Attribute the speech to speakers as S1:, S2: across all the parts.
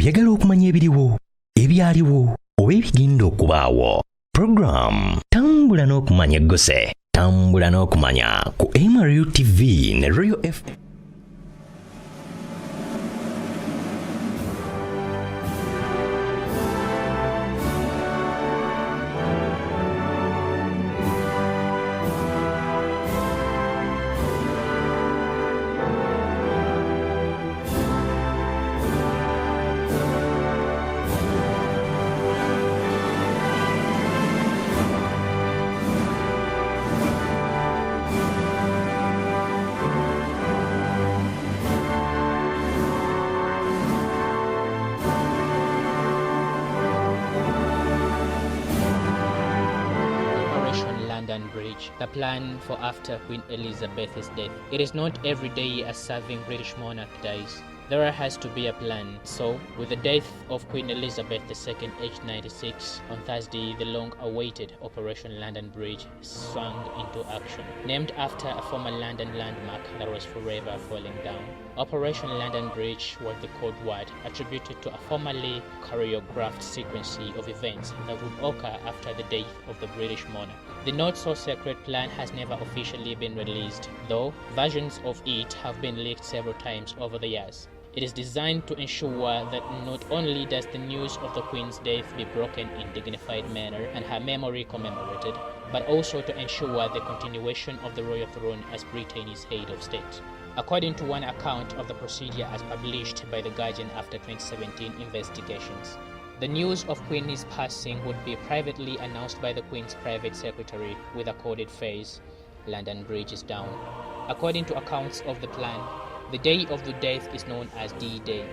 S1: oyagala okumanya ebiriwo, ebyaliwo, oba ebigenda okubaawo. Program Tambula n'okumanya eggose. Tambula n'okumanya ku MRU TV ne Royal FM.
S2: Bridge, the plan for after Queen Elizabeth's death. It is not every day a serving British monarch dies. There has to be a plan. So, with the death of Queen Elizabeth II, aged 96, on Thursday, the long-awaited Operation London Bridge swung into action. Named after a former London landmark that was forever falling down, Operation London Bridge was the code word attributed to a formerly choreographed sequence of events that would occur after the death of the British monarch. The not-so-secret plan has never officially been released, though versions of it have been leaked several times over the years. It is designed to ensure that not only does the news of the Queen's death be broken in dignified manner and her memory commemorated, but also to ensure the continuation of the royal throne as Britain's head of state. According to one account of the procedure as published by The Guardian after 2017 investigations, the news of Queen's passing would be privately announced by the Queen's private secretary with a coded phrase, "London Bridge is down." According to accounts of the plan, the day of the death is known as D-Day.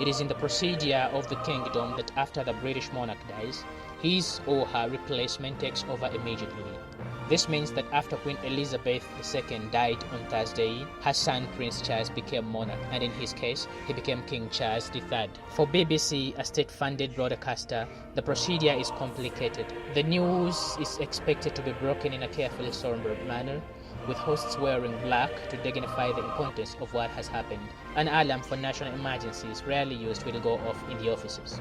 S2: It is in the procedure of the kingdom that after the British monarch dies, his or her replacement takes over immediately. This means that after Queen Elizabeth II died on Thursday, her son Prince Charles became monarch, and in his case, he became King Charles III. For BBC, a state-funded broadcaster, the procedure is complicated. The news is expected to be broken in a carefully somber manner, with hosts wearing black to dignify the importance of what has happened. An alarm for national emergencies rarely used will go off in the offices.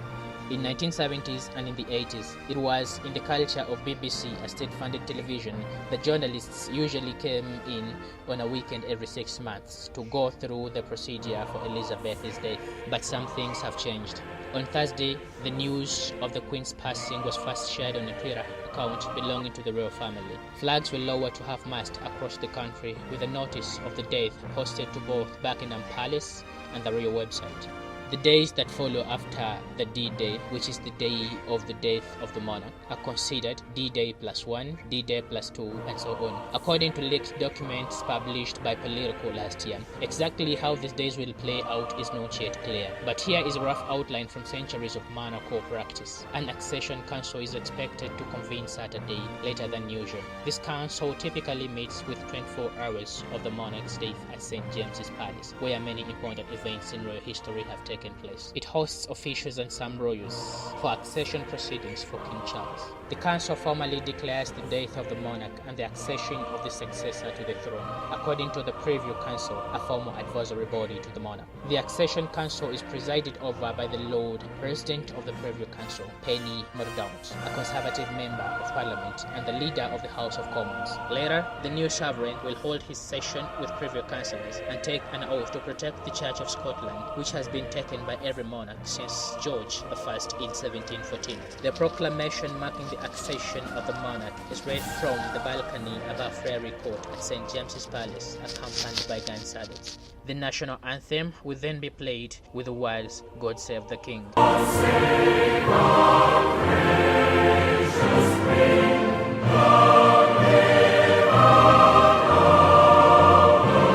S2: In 1970s and in the 80s, it was in the culture of BBC, a state-funded television, that journalists usually came in on a weekend every 6 months to go through the procedure for Elizabeth's death. But some things have changed. On Thursday, the news of the Queen's passing was first shared on a Twitter account belonging to the royal family. Flags were lowered to half-mast across the country with a notice of the death posted to both Buckingham Palace and the royal website. The days that follow after the D-Day, which is the day of the death of the monarch, are considered D-Day +1, D-Day +2, and so on. According to leaked documents published by Politico last year, exactly how these days will play out is not yet clear. But here is a rough outline from centuries of monarchical practice. An accession council is expected to convene Saturday, later than usual. This council typically meets with 24 hours of the monarch's death at St. James's Palace, where many important events in royal history have taken place. It hosts officials and some royals for accession proceedings for King Charles. The council formally declares the death of the monarch and the accession of the successor to the throne, according to the Preview Council, a formal advisory body to the monarch. The accession council is presided over by the Lord President of the Preview Council, Penny Mordaunt, a Conservative member of Parliament and the leader of the House of Commons. Later, the new sovereign will hold his session with Preview councillors and take an oath to protect the Church of Scotland, which has been taken by every monarch since George I in 1714. The proclamation marking the accession of the monarch is read from the balcony above Fairy Court at St. James's Palace, accompanied by gun salutes. The national anthem will then be played with the words, "God Save the King." God save our